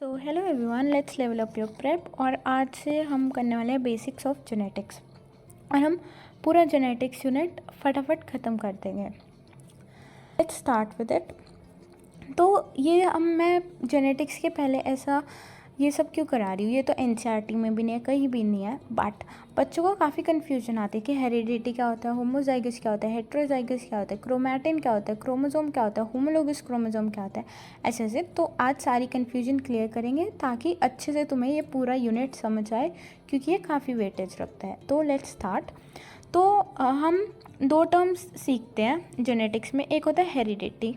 So hello everyone, let's level up your prep. और आज से हम करने वाले हैं बेसिक्स ऑफ जेनेटिक्स और हम पूरा जेनेटिक्स यूनिट फटाफट ख़त्म कर देंगे। Let's start with it. तो ये अब मैं जेनेटिक्स के पहले ऐसा ये सब क्यों करा रही हूँ, ये तो एनसीईआरटी में भी नहीं है, कहीं भी नहीं है। बट बच्चों को काफ़ी कन्फ्यूजन आती है कि हेरिडिटी क्या होता है, होमोजाइगस क्या होता है, हेट्रोजाइगस क्या होता है, क्रोमैटिन क्या होता है, क्रोमोसोम क्या होता है, होमोलोगस क्रोमोसोम क्या होता है, ऐसे ऐसे। तो आज सारी कन्फ्यूजन क्लियर करेंगे ताकि अच्छे से तुम्हें ये पूरा यूनिट समझ आए, क्योंकि ये काफ़ी वेटेज रखता है। तो लेट्स स्टार्ट। तो हम दो टर्म्स सीखते हैं जेनेटिक्स में। एक होता है हेरिडिटी।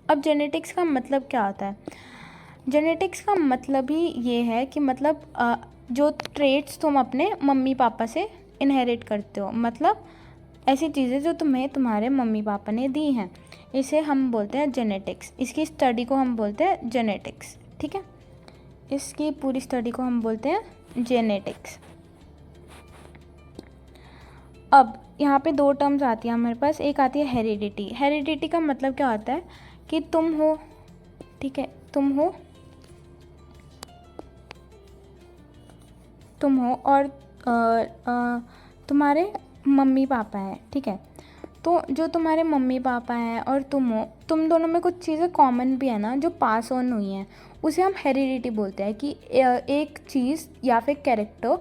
अब जेनेटिक्स का मतलब क्या होता है? जेनेटिक्स का मतलब ही ये है कि मतलब जो ट्रेट्स तुम अपने मम्मी पापा से इनहेरिट करते हो, मतलब ऐसी चीज़ें जो तुम्हें तुम्हारे मम्मी पापा ने दी हैं, इसे हम बोलते हैं जेनेटिक्स। इसकी स्टडी को हम बोलते हैं जेनेटिक्स, ठीक है। इसकी पूरी स्टडी को हम बोलते हैं जेनेटिक्स। अब यहाँ पे दो टर्म्स आती है हमारे पास। एक आती है हेरिडिटी। हेरिडिटी का मतलब क्या होता है कि तुम हो, ठीक है, तुम हो और तुम्हारे मम्मी पापा हैं, ठीक है। तो जो तुम्हारे मम्मी पापा हैं और तुम हो, तुम दोनों में कुछ चीज़ें कॉमन भी है ना, जो पास ऑन हुई हैं, उसे हम हेरिडिटी बोलते हैं। कि एक चीज़ या फिर कैरेक्टर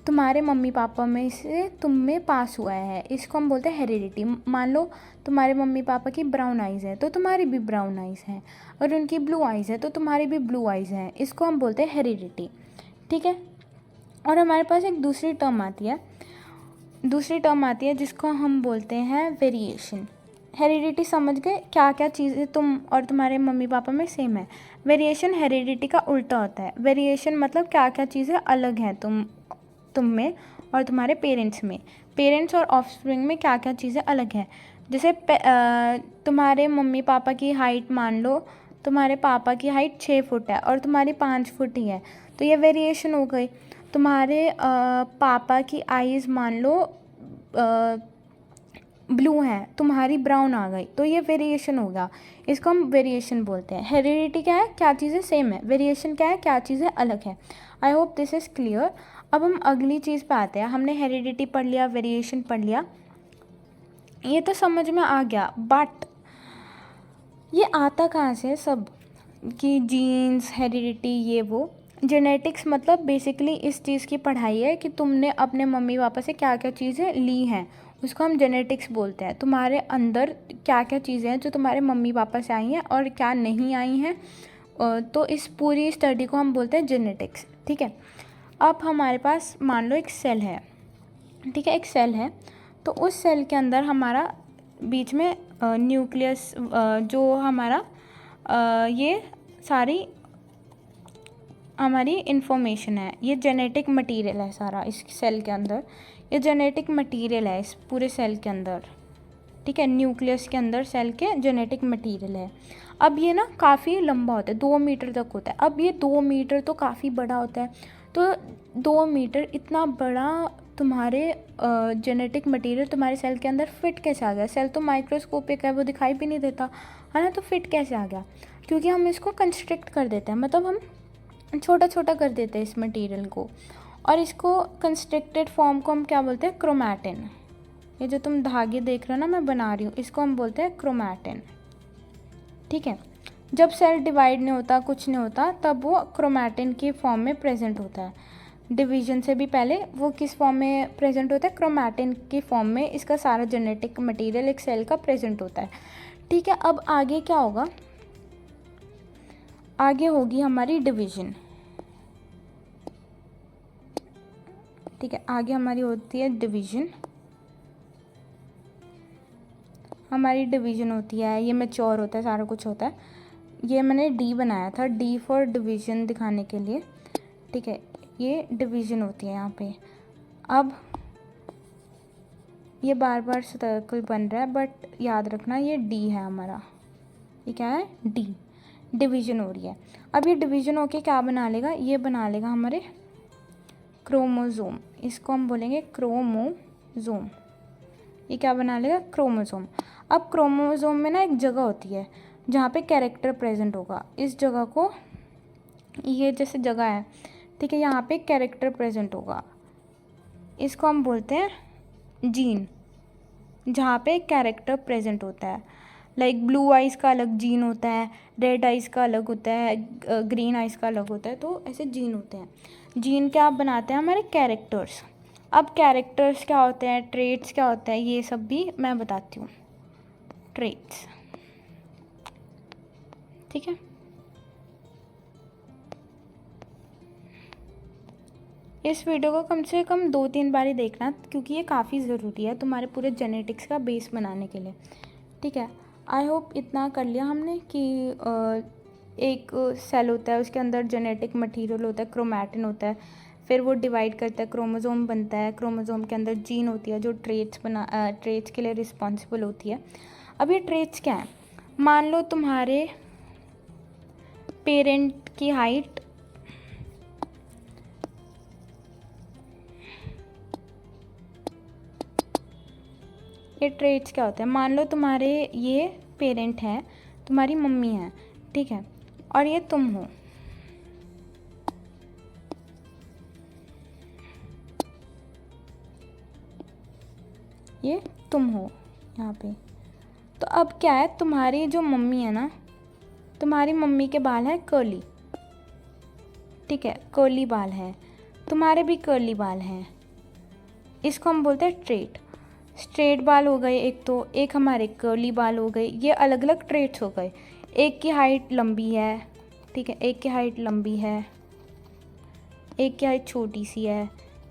तुम्हारे मम्मी पापा में से तुम में पास हुआ है, इसको हम बोलते हैं हेरिडिटी। मान लो तुम्हारे मम्मी पापा की ब्राउन आइज़ है तो तुम्हारी भी ब्राउन आइज़ हैं, और उनकी ब्लू आइज़ है तो तुम्हारी भी ब्लू आइज़ हैं। इसको हम बोलते हैं हेरिडिटी, ठीक है। और हमारे पास एक दूसरी टर्म आती है जिसको हम बोलते हैं वेरिएशन। हेरिडिटी समझ गए, क्या क्या चीज़ें तुम और तुम्हारे मम्मी पापा में सेम है। वेरिएशन हेरिडिटी का उल्टा होता है। वेरिएशन मतलब क्या क्या चीज़ें अलग हैं तुम में और तुम्हारे पेरेंट्स में। पेरेंट्स और ऑफस्प्रिंग में क्या क्या चीज़ें अलग हैं। जैसे तुम्हारे मम्मी पापा की हाइट, मान लो तुम्हारे पापा की हाइट 6 फुट है और तुम्हारी 5 फुट ही है, तो ये वेरिएशन हो गई। तुम्हारे पापा की आईज़ मान लो ब्लू है, तुम्हारी ब्राउन आ गई, तो ये वेरिएशन होगा। इसको हम वेरिएशन बोलते हैं। हेरिडिटी क्या है, क्या चीज़ें सेम है। वेरिएशन क्या है, क्या चीज़ें अलग है। I hope this is clear. अब हम अगली चीज़ पे आते हैं। हमने हेरिडिटी पढ़ लिया, वेरिएशन पढ़ लिया, ये तो समझ में आ गया। बट ये आता कहाँ से सब, कि जीन्स, हेरिडिटी, ये वो। जेनेटिक्स मतलब बेसिकली इस चीज़ की पढ़ाई है कि तुमने अपने मम्मी पापा से क्या क्या चीज़ें ली हैं, उसको हम जेनेटिक्स बोलते हैं। तुम्हारे अंदर क्या क्या चीज़ें हैं जो तुम्हारे मम्मी पापा से आई हैं और क्या नहीं आई हैं, तो इस पूरी स्टडी को हम बोलते हैं जेनेटिक्स, ठीक है। अब हमारे पास मान लो एक सेल है, ठीक है, एक सेल है। तो उस सेल के अंदर हमारा बीच में न्यूक्लियस, जो हमारा ये सारी हमारी इन्फॉर्मेशन है, ये जेनेटिक मटेरियल है सारा इस सेल के अंदर। ये जेनेटिक मटेरियल है इस पूरे सेल के अंदर, ठीक है। न्यूक्लियस के अंदर सेल के जेनेटिक मटेरियल है। अब ये ना काफ़ी लंबा होता है, 2 मीटर तक होता है। अब ये 2 मीटर तो काफ़ी बड़ा होता है। तो 2 मीटर इतना बड़ा तुम्हारे जेनेटिक मटेरियल तुम्हारे सेल के अंदर फिट कैसे आ गया? सेल तो माइक्रोस्कोपिक है, वो दिखाई भी नहीं देता है ना। तो फिट कैसे आ गया? क्योंकि हम इसको कंस्ट्रिक्ट कर देते हैं, मतलब हम छोटा छोटा कर देते हैं इस मटेरियल को। और इसको कंस्ट्रिक्टेड फॉर्म को हम क्या बोलते हैं? क्रोमैटिन। ये जो तुम धागे देख रहे हो ना, मैं बना रही हूँ, इसको हम बोलते हैं क्रोमैटिन, ठीक है। जब सेल डिवाइड नहीं होता, कुछ नहीं होता, तब वो क्रोमैटिन के फॉर्म में प्रेजेंट होता है। डिवीजन से भी पहले वो किस फॉर्म में प्रेजेंट होता है? क्रोमैटिन के फॉर्म में इसका सारा जेनेटिक मटेरियल एक सेल का प्रेजेंट होता है, ठीक है। अब आगे क्या होगा? आगे होगी हमारी डिवीजन, ठीक है। आगे हमारी होती है डिवीजन। हमारी डिवीजन होती है, ये मैच्योर होता है, सारा कुछ होता है। ये मैंने डी बनाया था, डी फॉर डिवीजन दिखाने के लिए, ठीक है। ये डिवीजन होती है यहाँ पे। अब ये बार बार सर्कल बन रहा है, बट याद रखना ये डी है हमारा। ये क्या है? डी। डिवीजन हो रही है। अब ये डिवीजन होके क्या बना लेगा? ये बना लेगा हमारे क्रोमोसोम। इसको हम बोलेंगे क्रोमोसोम। ये क्या बना लेगा? क्रोमोसोम। अब क्रोमोसोम में ना एक जगह होती है जहाँ पे कैरेक्टर प्रेजेंट होगा। इस जगह को ये जैसे जगह है, ठीक है, यहाँ पे कैरेक्टर प्रेजेंट होगा, इसको हम बोलते हैं जीन, जहाँ पे कैरेक्टर प्रेजेंट होता है। लाइक ब्लू आइज़ का अलग जीन होता है, रेड आइज़ का अलग होता है, ग्रीन आइज़ का अलग होता है, तो ऐसे जीन होते हैं। जीन क्या बनाते हैं हमारे कैरेक्टर्स। अब कैरेक्टर्स क्या होते हैं, ट्रेट्स क्या होते हैं, ये सब भी मैं बताती हूँ। ट्रेट्स, ठीक है। इस वीडियो को कम से कम 2-3 बार ही देखना, क्योंकि ये काफ़ी ज़रूरी है तुम्हारे पूरे जेनेटिक्स का बेस बनाने के लिए, ठीक है। आई होप इतना कर लिया हमने कि एक सेल होता है, उसके अंदर जेनेटिक मटेरियल होता है, क्रोमैटिन होता है, फिर वो डिवाइड करता है, क्रोमोसोम बनता है, क्रोमोसोम के अंदर जीन होती है जो ट्रेट्स के लिए रिस्पॉन्सिबल होती है। अब ये ट्रेट्स क्या है, मान लो तुम्हारे पेरेंट की हाइट ये ट्रेट्स क्या होते हैं, मान लो तुम्हारे ये पेरेंट हैं, तुम्हारी मम्मी हैं, ठीक है, और ये तुम हो, ये तुम हो यहाँ पे। तो अब क्या है, तुम्हारी जो मम्मी है ना, तुम्हारी मम्मी के बाल हैं कर्ली, ठीक है, कर्ली बाल हैं, तुम्हारे भी कर्ली बाल हैं, इसको हम बोलते हैं ट्रेट। स्ट्रेट बाल हो गए एक, तो एक हमारे कर्ली बाल हो गए, ये अलग अलग ट्रेट्स हो गए। एक की हाइट लंबी है, ठीक है, एक की हाइट लंबी है, एक की हाइट छोटी सी है,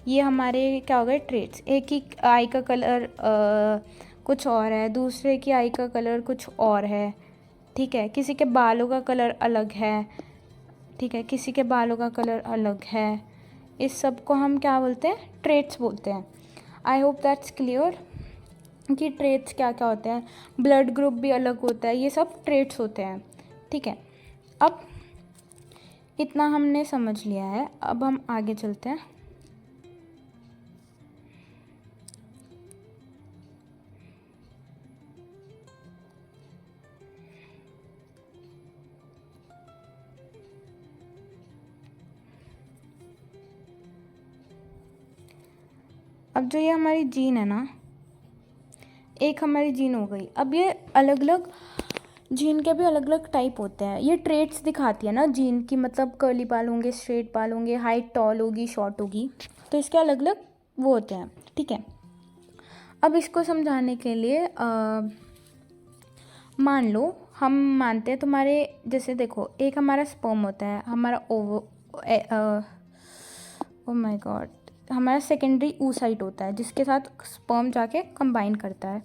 ये हमारे क्या हो गए ट्रेट्स। एक की आई का कलर कुछ और है, दूसरे की आई का कलर कुछ और है, ठीक है, किसी के बालों का कलर अलग है, ठीक है, किसी के बालों का कलर अलग है, इस सब को हम क्या बोलते हैं, ट्रेट्स बोलते हैं। आई होप दैट्स क्लियर कि ट्रेट्स क्या क्या होते हैं, ब्लड ग्रुप भी अलग होता है, ये सब ट्रेट्स होते हैं, ठीक है। अब इतना हमने समझ लिया है, अब हम आगे चलते हैं। अब जो ये हमारी जीन है ना, एक हमारी जीन हो गई, अब ये अलग अलग जीन के भी अलग अलग टाइप होते हैं, ये ट्रेट्स दिखाती है ना जीन की, मतलब कर्ली बाल होंगे, स्ट्रेट बाल होंगे, हाइट टॉल होगी, शॉर्ट होगी, तो इसके अलग अलग वो होते हैं, ठीक है। अब इसको समझाने के लिए मान लो हम मानते हैं तुम्हारे, जैसे देखो एक हमारा स्पर्म होता है, हमारा ओ माय गॉड, हमारा सेकेंडरी oocyte होता है, जिसके साथ स्पर्म जाके कंबाइन करता है,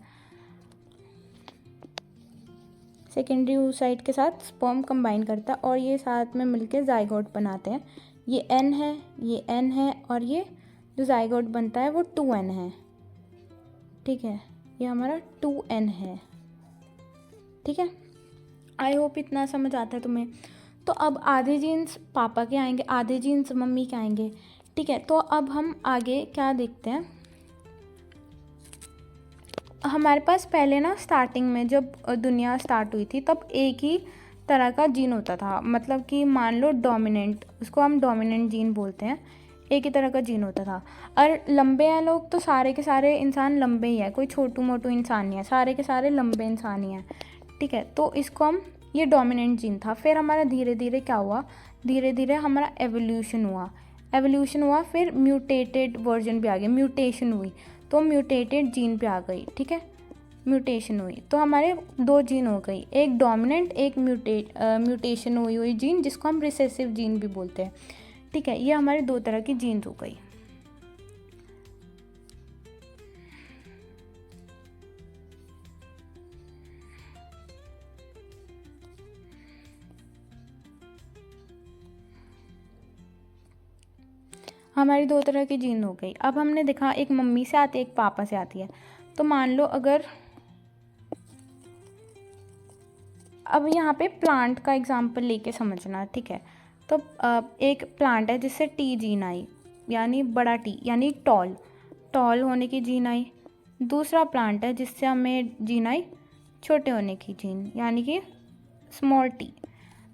सेकेंडरी oocyte के साथ स्पर्म कंबाइन करता है, और ये साथ में मिलके जाइगोट बनाते हैं। ये N है, ये N है, और ये जो जाइगोट बनता है वो 2N है, ठीक है, ये हमारा 2N है, ठीक है। आई होप इतना समझ आता है तुम्हें। तो अब आधे जीन्स पापा के आएंगे, आधे जीन्स मम्मी के आएंगे, ठीक है। तो अब हम आगे क्या देखते हैं, हमारे पास पहले ना स्टार्टिंग में जब दुनिया स्टार्ट हुई थी तब एक ही तरह का जीन होता था, मतलब कि मान लो डोमिनेंट, उसको हम डोमिनेंट जीन बोलते हैं, एक ही तरह का जीन होता था। और लंबे हैं लोग तो सारे के सारे इंसान लंबे ही है, कोई छोटू मोटू इंसान नहीं है, सारे के सारे लंबे इंसान ही हैं, ठीक है। तो इसको हम, ये डोमिनेंट जीन था। फिर हमारा धीरे धीरे क्या हुआ, धीरे धीरे हमारा एवोल्यूशन हुआ, फिर म्यूटेटेड वर्जन भी आ गया, म्यूटेशन हुई, तो म्यूटेटेड जीन पे आ गई, ठीक है, म्यूटेशन हुई, तो हमारे 2 जीन हो गई, एक डोमिनेंट, एक म्यूटेशन हुई हुई जीन, जिसको हम रिसेसिव जीन भी बोलते हैं, ठीक है। ये हमारे 2 तरह की जीन्स हो गई। हमारी 2 तरह की जीन हो गई। अब हमने देखा एक मम्मी से आती है, एक पापा से आती है। तो मान लो अगर अब यहाँ पे प्लांट का एग्जांपल लेके समझना, ठीक है। तो एक प्लांट है जिससे टी जीन आई, यानी बड़ा टी, यानी टॉल होने की जीन आई। दूसरा प्लांट है जिससे हमें जीन आई छोटे होने की जीन, यानी कि स्मॉल टी।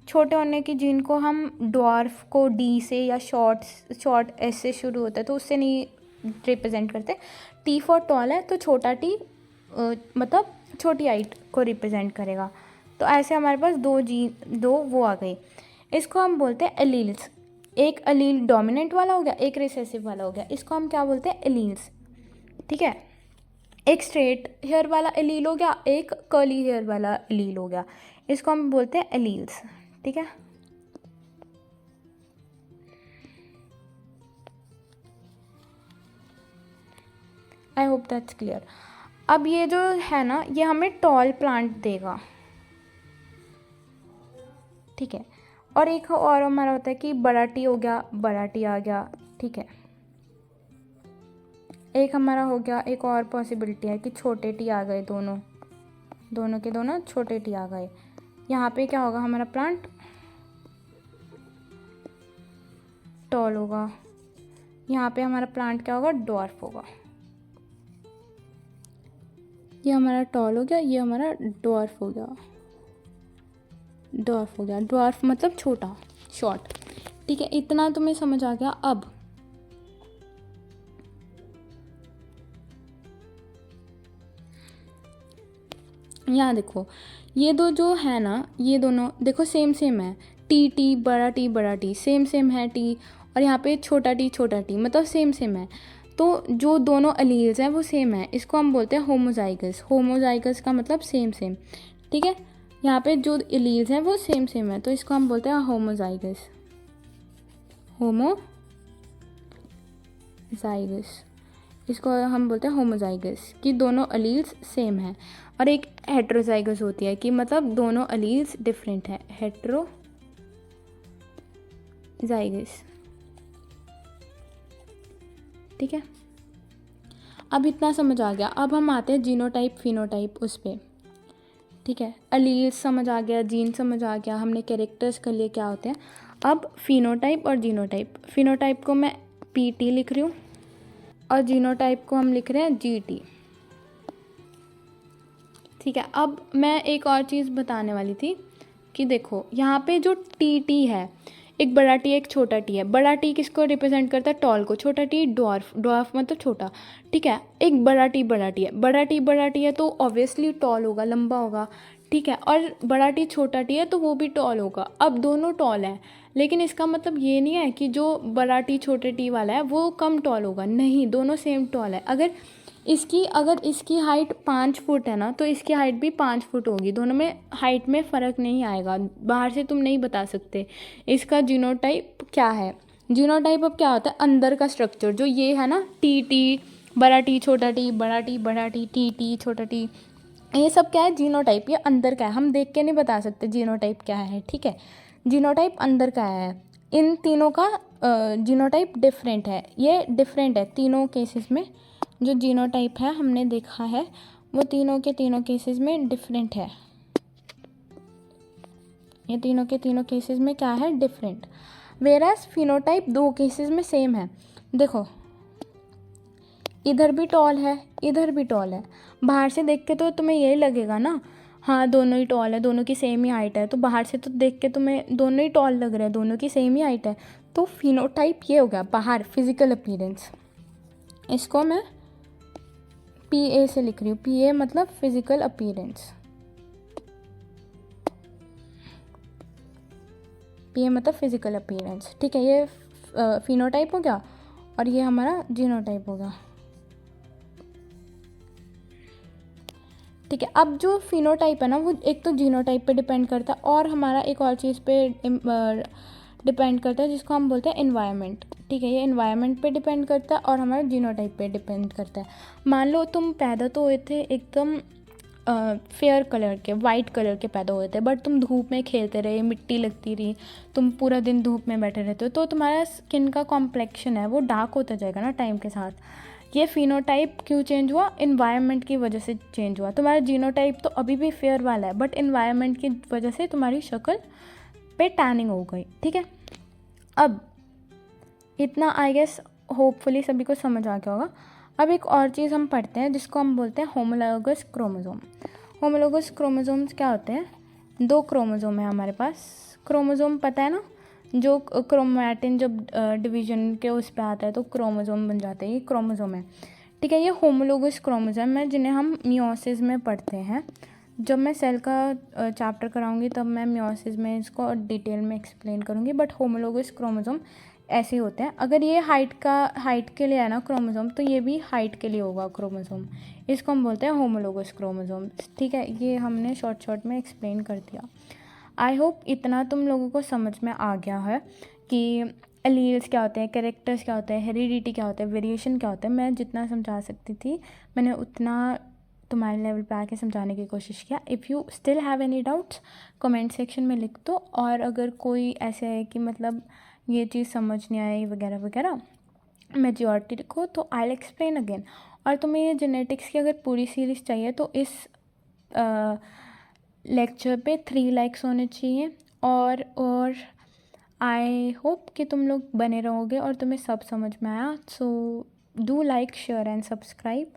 छोटे होने की जीन को हम ड्वार्फ को डी से या शॉर्ट एस से शुरू होता है तो उससे नहीं रिप्रेजेंट करते। टी फॉर टॉल है तो छोटा टी मतलब छोटी हाइट को रिप्रेजेंट करेगा। तो ऐसे हमारे पास दो वो आ गई। इसको हम बोलते हैं एलील्स। एक एलील डोमिनेंट वाला हो गया, एक रिसेसिव वाला हो गया। इसको हम क्या बोलते हैं? एलील्स। ठीक है, एक स्ट्रेट हेयर वाला एलील हो गया, एक कर्ली हेयर वाला एलील हो गया। इसको हम बोलते हैं एलील्स। ठीक है, आई होप दैट्स क्लियर। अब ये जो है ना, ये हमें टॉल प्लांट देगा। ठीक है, और एक और हमारा होता है कि बड़ा टी हो गया, बड़ा टी आ गया। ठीक है, एक हमारा हो गया, एक और पॉसिबिलिटी है कि छोटे टी आ गए, दोनों के दोनों छोटे टी आ गए। यहाँ पे क्या होगा? हमारा प्लांट टॉल होगा। यहाँ पे हमारा प्लांट क्या होगा? ड्वार्फ होगा। ये हमारा टॉल हो गया, ये हमारा ड्वार्फ हो गया। ड्वार्फ मतलब छोटा, शॉर्ट। ठीक है, इतना तुम्हें समझ आ गया। अब यहाँ देखो, ये दो जो है ना, ये दोनों देखो सेम है। टी बड़ा टी सेम है टी, और यहाँ पे छोटा टी मतलब सेम है। तो जो दोनों एलील्स हैं वो सेम है। इसको हम बोलते हैं होमोजाइगस। होमोजाइगस का मतलब सेम। ठीक है, यहाँ पे जो एलील्स हैं वो सेम है, तो इसको हम बोलते हैं होमोजाइगस। इसको हम बोलते हैं होमोजाइगस, कि दोनों एलील्स सेम हैं। और एक हेट्रोजाइगस होती है कि मतलब दोनों एलील्स डिफरेंट है, हेट्रोजाइगस। ठीक है, अब इतना समझ आ गया। अब हम आते हैं जीनोटाइप फिनोटाइप उस पर। ठीक है, एलील्स समझ आ गया, जीन समझ आ गया, हमने कैरेक्टर्स कर लिए क्या होते हैं। अब फिनोटाइप और जीनोटाइप। फिनोटाइप को मैं PT लिख रही हूँ और जीनोटाइप को हम लिख रहे हैं GT। ठीक है, अब मैं एक और चीज़ बताने वाली थी कि देखो यहाँ पे जो TT है, एक बड़ा टी एक छोटा टी है। बड़ा टी किसको रिप्रेजेंट करता है? टॉल को। छोटा टी ड्वार्फ मतलब छोटा। ठीक है, एक बड़ा टी है। बड़ा टी है तो ऑब्वियसली टॉल होगा, लंबा होगा। ठीक है, और बड़ा टी छोटा टी है तो वो भी टॉल होगा। अब दोनों टॉल हैं, लेकिन इसका मतलब ये नहीं है कि जो बड़ा टी छोटे टी वाला है वो कम टॉल होगा। नहीं, दोनों सेम टॉल है। अगर इसकी हाइट 5 फुट है ना, तो इसकी हाइट भी 5 फुट होगी। दोनों में हाइट में फ़र्क नहीं आएगा, बाहर से तुम नहीं बता सकते इसका जीनोटाइप क्या है। जीनोटाइप अब क्या होता है? अंदर का स्ट्रक्चर जो ये है ना, टी बड़ा टी छोटा टी, बड़ा टी टी छोटा टी, ये सब क्या है? जीनोटाइप। ये अंदर का है, हम देख के नहीं बता सकते जीनोटाइप क्या है। ठीक है, जीनोटाइप अंदर का है। इन तीनों का जीनोटाइप डिफरेंट है। ये डिफरेंट है तीनों केसेस में। जो जीनोटाइप है हमने देखा है वो तीनों के तीनों केसेस में डिफरेंट है। ये तीनों के तीनों केसेस में क्या है? डिफरेंट। वेरास फिनोटाइप 2 केसेस में सेम है। देखो, इधर भी टॉल है, इधर भी टॉल है। बाहर से देख के तो तुम्हें यही लगेगा ना, हाँ दोनों ही टॉल है, दोनों की सेम ही हाइट है। तो बाहर से तो देख के तुम्हें दोनों ही टॉल लग रहे हैं, दोनों की सेम ही हाइट है। तो फिनोटाइप ये हो गया बाहर, फिजिकल अपीयरेंस। इसको मैं PA से लिख रही हूँ। PA मतलब फिजिकल अपीयरेंस। PA मतलब फिजिकल अपीयरेंस। ठीक है, ये फिनोटाइप हो गया और ये हमारा जीनोटाइप हो गया। ठीक है, अब जो फिनोटाइप है ना वो एक तो जीनोटाइप पे डिपेंड करता है और हमारा एक और चीज़ पे डिपेंड करता है जिसको हम बोलते हैं एनवायरनमेंट। ठीक है, ये एनवायरनमेंट पे डिपेंड करता है और हमारा जीनोटाइप पे डिपेंड करता है। मान लो तुम पैदा तो हुए थे एकदम फेयर कलर के, वाइट कलर के पैदा हुए थे, बट तुम धूप में खेलते रहे, मिट्टी लगती रही, तुम पूरा दिन धूप में बैठे रहते हो, तो तुम्हारा स्किन का कॉम्प्लेक्शन है वो डार्क होता जाएगा ना टाइम के साथ। ये फिनोटाइप क्यों चेंज हुआ? इन्वायरमेंट की वजह से चेंज हुआ। तुम्हारा जीनोटाइप तो अभी भी फेयर वाला है, बट इन्वायरमेंट की वजह से तुम्हारी शक्ल पे टैनिंग हो गई। ठीक है, अब इतना आई गेस होपफुली सभी को समझ आ गया होगा। अब एक और चीज़ हम पढ़ते हैं जिसको हम बोलते हैं होमोलोगस क्रोमोसोम। होमोलोगस क्रोमोसोम्स क्या होते हैं? 2 क्रोमोसोम है हमारे पास, क्रोमोसोम पता है ना, जो क्रोमैटिन जब डिवीजन के उस पर आता है तो क्रोमोसोम बन जाते हैं, ये क्रोमोसोम है। ठीक है, ये होमोलोगस क्रोमोसोम है जिन्हें हम मियोसिस में पढ़ते हैं। जब मैं सेल का चैप्टर कराऊंगी तब मैं मियोसिस में इसको डिटेल में एक्सप्लेन करूंगी, बट होमोलोगस क्रोमोसोम ऐसे ही होते हैं। अगर ये हाइट के लिए है ना क्रोमोसोम, तो ये भी हाइट के लिए होगा क्रोमोसोम, इसको हम बोलते हैं होमोलोगस क्रोमोसोम। ठीक है, ये हमने शॉर्ट में एक्सप्लेन कर दिया। आई होप इतना तुम लोगों को समझ में आ गया है कि एलील्स क्या होते हैं, कैरेक्टर्स क्या होते हैं, हेरिडिटी क्या होता है, वेरिएशन क्या होता है। मैं जितना समझा सकती थी मैंने उतना तुम्हारे लेवल पे आके समझाने की कोशिश किया। If you still have any doubts comment section में लिख दो, और अगर कोई ऐसे है कि मतलब ये चीज़ समझ नहीं आई वगैरह वगैरह, मेजॉरिटी लिखो तो आई विल एक्सप्लेन अगेन। और तुम्हें ये जेनेटिक्स की अगर पूरी सीरीज़ चाहिए तो इस लेक्चर पे 3 लाइक्स होने चाहिए। और आई होप कि तुम लोग बने रहोगे और तुम्हें सब समझ में आया। So do like, share and subscribe.